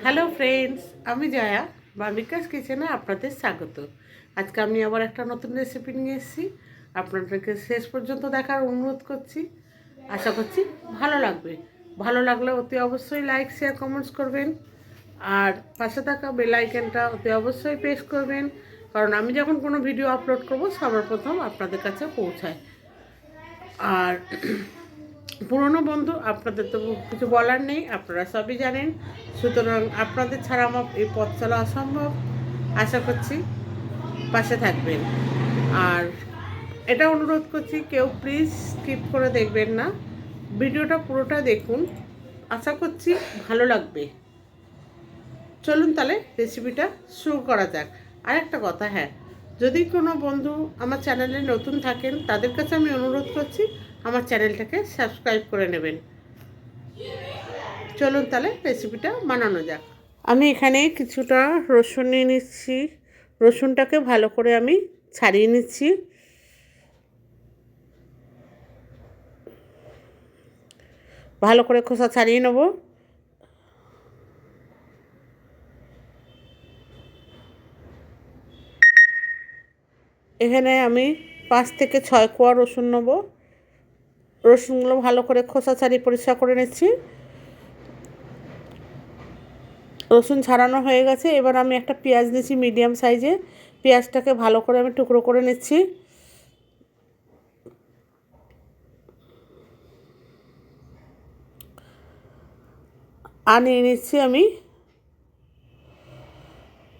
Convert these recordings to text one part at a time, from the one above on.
Hello friends, আমি জয়া বামিকাস কিচেনে আপনাদের স্বাগত। আজকে আমি আবার একটা নতুন রেসিপি নিয়ে এসেছি। আপনাদেরকে শেষ পর্যন্ত দেখার অনুরোধ করছি। আশা করছি ভালো লাগবে। ভালো লাগলে অতি অবশ্যই লাইক শেয়ার কমেন্টস করবেন, আর পাশে থাকা বেল আইকনটা অতি অবশ্যই প্রেস করবেন, কারণ আমি যখন কোনো ভিডিও আপলোড করব সবার প্রথম আপনাদের কাছে পৌঁছায়। আর পুরনো বন্ধু, আপনাদের তো কিছু বলার নেই, আপনারা সবই জানেন। সুতরাং আপনাদের ছাড়া আমার এই পথ চলা অসম্ভব। আশা করছি পাশে থাকবেন। আর এটা অনুরোধ করছি, কেউ প্লিজ স্কিপ করে দেখবেন না, ভিডিওটা পুরোটা দেখুন। আশা করছি ভালো লাগবে। চলুন তাহলে রেসিপিটা শুরু করা যাক। আর একটা কথা, হ্যাঁ, যদি কোনো বন্ধু আমার চ্যানেলে নতুন থাকেন তাদের কাছে আমি অনুরোধ করছি আমার চ্যানেলটাকে সাবস্ক্রাইব করে নেবেন। চলুন তাহলে রেসিপিটা বানানো যাক। আমি এখানে কিছুটা রসুন নিয়ে নিচ্ছি। রসুনটাকে ভালো করে আমি ছাড়িয়ে নিচ্ছি। ভালো করে খোসা ছাড়িয়ে নেব। এখানে আমি 5 থেকে 6 কোয়া রসুন নেব। রসুনগুলো ভালো করে খোসা ছাড়িয়ে পরিষ্কার করে নিচ্ছি। রসুন ছাড়ানো হয়ে গেছে। এবার আমি একটা পেঁয়াজ নিচ্ছি মিডিয়াম সাইজে। পেঁয়াজটাকে ভালো করে আমি টুকরো করে নিচ্ছি। আর নিয়ে নিচ্ছি আমি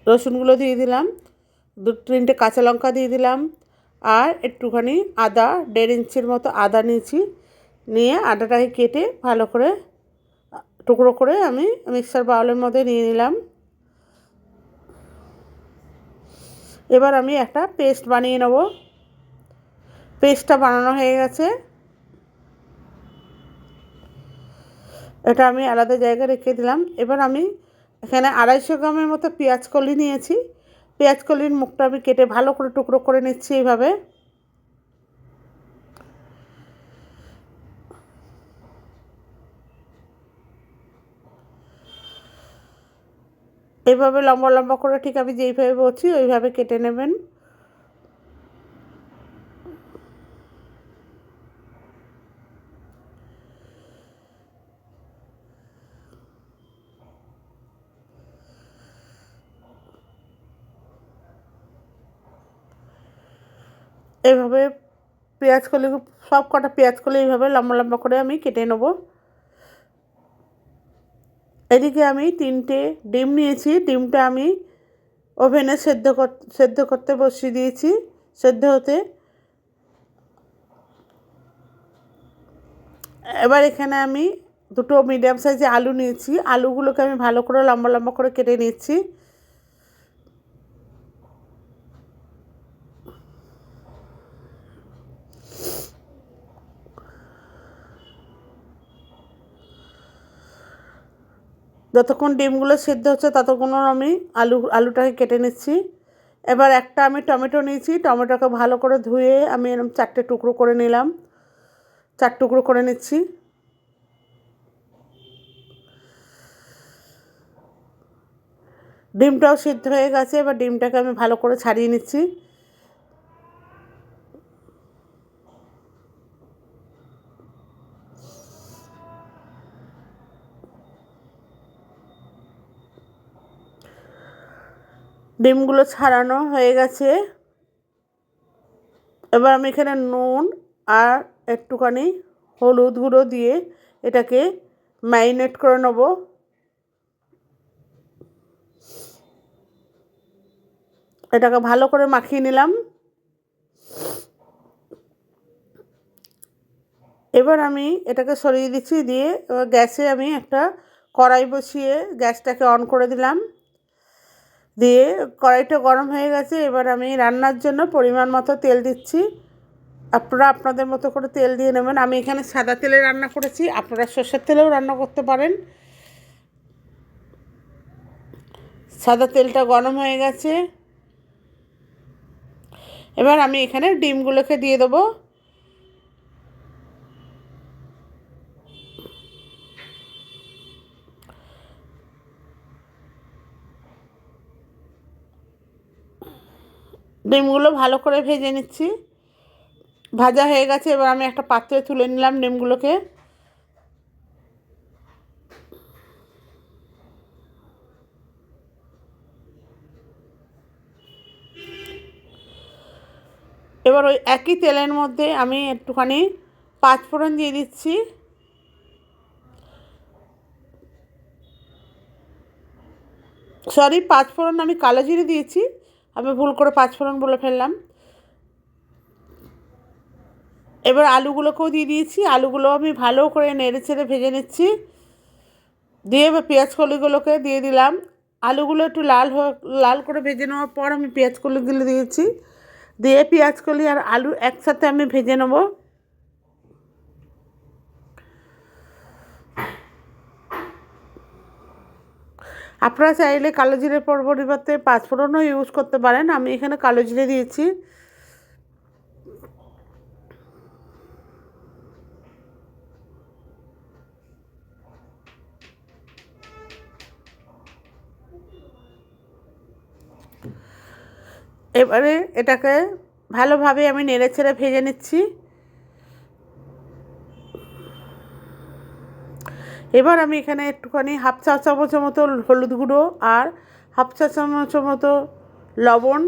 রসুনগুলো দিয়ে দিলাম, 2-3টে কাঁচা লঙ্কা দিয়ে দিলাম, আর একটুখানি আদা, 1.5 ইঞ্চির মতো আদা নিয়েছি। নিয়ে আদাটাকে কেটে ভালো করে টুকরো করে আমি মিক্সার বাউলের মধ্যে নিয়ে নিলাম। এবার আমি একটা পেস্ট বানিয়ে নেব। পেস্টটা বানানো হয়ে গেছে। এটা আমি আলাদা জায়গায় রেখে দিলাম। এবার আমি এখানে 250 গ্রামের মতো পেঁয়াজ কলি নিয়েছি। পেঁয়াজ কলির মুখটা আমি কেটে ভালো করে টুকরো করে নিচ্ছি এইভাবে। এইভাবে লম্বা লম্বা করে ঠিক আমি যেইভাবে বলছি ওইভাবে কেটে নেবেন। এইভাবে পেঁয়াজ কলি, সব কটা পেঁয়াজ কলি এইভাবে লম্বা লম্বা করে আমি কেটে নেব। এদিকে আমি 3টে ডিম নিয়েছি। ডিমটা আমি ওভেনে সেদ্ধ করতে বসিয়ে দিয়েছি, সেদ্ধ হতে। এবার এখানে আমি 2টো মিডিয়াম সাইজে আলু নিয়েছি। আলুগুলোকে আমি ভালো করে লম্বা লম্বা করে কেটে নিচ্ছি। যতক্ষণ ডিমগুলো সেদ্ধ হচ্ছে ততক্ষণ আমি আলুটাকে কেটে নিচ্ছি। এবার একটা আমি টমেটো নিয়েছি। টমেটোকে ভালো করে ধুয়ে আমি এরকম 4টে টুকরো করে নিলাম। 4 টুকরো করে নিচ্ছি। ডিমটাও সিদ্ধ হয়ে গেছে। এবার ডিমটাকে আমি ভালো করে ছাড়িয়ে নিচ্ছি। ডিমগুলো ছাড়ানো হয়ে গেছে। এবার আমি এখানে নুন আর একটুখানি হলুদ গুঁড়ো দিয়ে এটাকে ম্যারিনেট করে নেব। এটাকে ভালো করে মাখিয়ে নিলাম। এবার আমি এটাকে সরিয়ে দিচ্ছি। দিয়ে এবার গ্যাসে আমি একটা কড়াই বসিয়ে গ্যাসটাকে অন করে দিলাম। দিয়ে কড়াইটা গরম হয়ে গেছে। এবার আমি রান্নার জন্য পরিমাণ মতো তেল দিচ্ছি। আপনারা আপনাদের মতো করে তেল দিয়ে নেবেন। আমি এখানে সাদা তেলে রান্না করেছি, আপনারা সর্ষের তেলেও রান্না করতে পারেন। সাদা তেলটা গরম হয়ে গেছে। এবার আমি এখানে ডিমগুলোকে দিয়ে দেবো। ডিমগুলো ভালো করে ভেজে নিচ্ছি। ভাজা হয়ে গেছে, এবার আমি একটা পাত্রে তুলে নিলাম ডিমগুলোকে। এবার ওই একই তেলের মধ্যে আমি একটুখানি পাঁচফোড়ন দিয়ে দিচ্ছি। সরি, পাঁচফোড়ন আমি কালো জিরে দিয়েছি, আমি ভুল করে পাঁচফোড়ন বলে ফেললাম। এবার আলুগুলোকেও দিয়ে দিয়েছি, আলুগুলো আমি ভালো করে নেড়ে চেড়ে ভেজে নিচ্ছি। দিয়ে এবার পেঁয়াজ কলিগুলোকে দিয়ে দিলাম। আলুগুলো একটু লাল করে ভেজে নেওয়ার পর আমি পেঁয়াজ কলিগুলো দিয়েছি। দিয়ে পেঁয়াজ কলি আর আলু একসাথে আমি ভেজে নেব। আপনারা চাইলে কালো জিরের পরিবর্তে পাঁচফোড়নও ইউজ করতে পারেন, আমি এখানে কালো জিরে দিয়েছি। এবারে এটাকে ভালোভাবে আমি নেড়ে ছেড়ে ভেজে নিচ্ছি। এবার আমি এখানে একটুখানি হাফ চা চামচের মতো হলুদ গুঁড়ো আর হাফ চা চামচের মতো লবণ,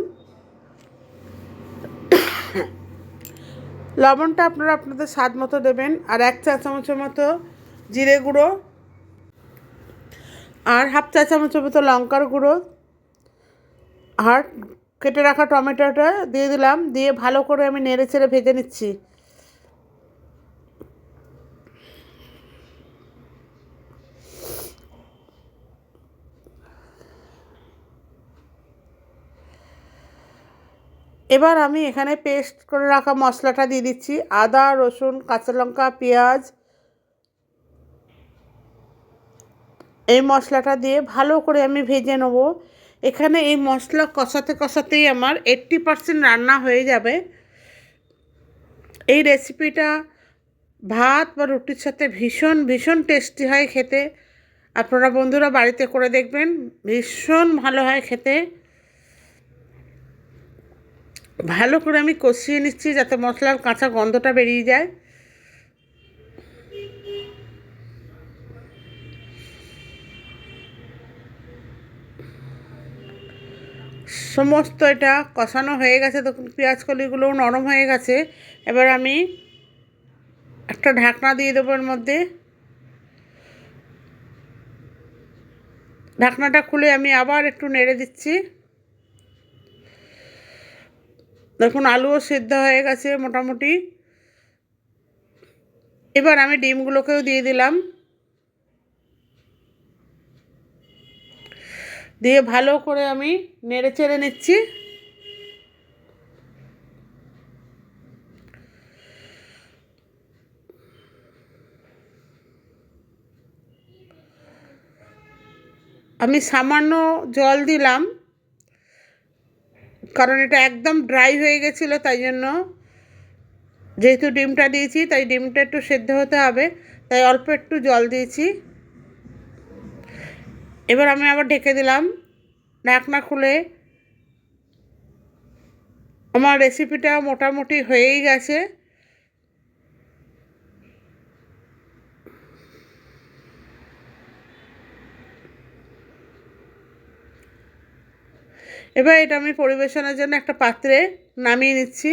লবণটা আপনারা আপনাদের স্বাদ মতো দেবেন, আর এক চা চামচের মতো জিরে গুঁড়ো আর হাফ চা চামচের মতো লঙ্কার গুঁড়ো আর কেটে রাখা টমেটোটা দিয়ে দিলাম। দিয়ে ভালো করে আমি নেড়ে চেড়ে ভেজে নিচ্ছি। এবার আমি এখানে পেস্ট করে রাখা মশলাটা দিয়ে দিচ্ছি, আদা রসুন কাঁচা লঙ্কা পেঁয়াজ। এই মশলাটা দিয়ে ভালো করে আমি ভেজে নেব। এখানে এই মশলা কষাতে কষাতেই আমার 80% রান্না হয়ে যাবে। এই রেসিপিটা ভাত বা রুটির সাথে ভীষণ ভীষণ টেস্টি হয় খেতে। আপনারা বন্ধুরা বাড়িতে করে দেখবেন, ভীষণ ভালো হয় খেতে। ভালো করে আমি কষিয়ে নিচ্ছি যাতে মশলার কাঁচা গন্ধটা বেরিয়ে যায়। সমস্ত এটা কষানো হয়ে গেছে, দেখুন পেঁয়াজ কলিগুলোও নরম হয়ে গেছে। এবার আমি একটা ঢাকনা দিয়ে দেবো এর মধ্যে। ঢাকনাটা খুলে আমি আবার একটু নেড়ে দিচ্ছি। দেখুন আলুও সিদ্ধ হয়ে গেছে মোটামুটি। এবার আমি ডিমগুলোকেও দিয়ে দিলাম, দিয়ে ভালো করে আমি নেড়ে চেড়ে নিচ্ছি। আমি সামান্য জল দিলাম, কারণ এটা একদম ড্রাই হয়ে গেছিলো, তাই জন্য। যেহেতু ডিমটা দিয়েছি তাই ডিমটা একটু সেদ্ধ হতে হবে, তাই অল্প একটু জল দিয়েছি। এবার আমি আবার ঢেকে দিলাম। ঢাকনা খুলে আমার রেসিপিটা মোটামুটি হয়েই গেছে। এবার এটা আমি পরিবেশনের জন্য একটা পাত্রে নামিয়ে নিচ্ছি।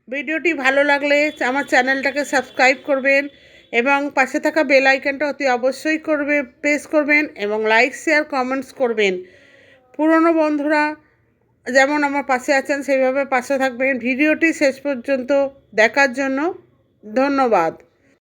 ভিডিওটি ভালো লাগলে আমার চ্যানেলটাকে সাবস্ক্রাইব করবেন এবং পাশে থাকা বেল আইকনটা অতি অবশ্যই প্রেস করবেন এবং লাইক শেয়ার কমেন্টস করবেন। পুরনো বন্ধুরা যেমন আমার পাশে আছেন সেইভাবে পাশে থাকবেন। ভিডিওটি শেষ পর্যন্ত দেখার জন্য ধন্যবাদ।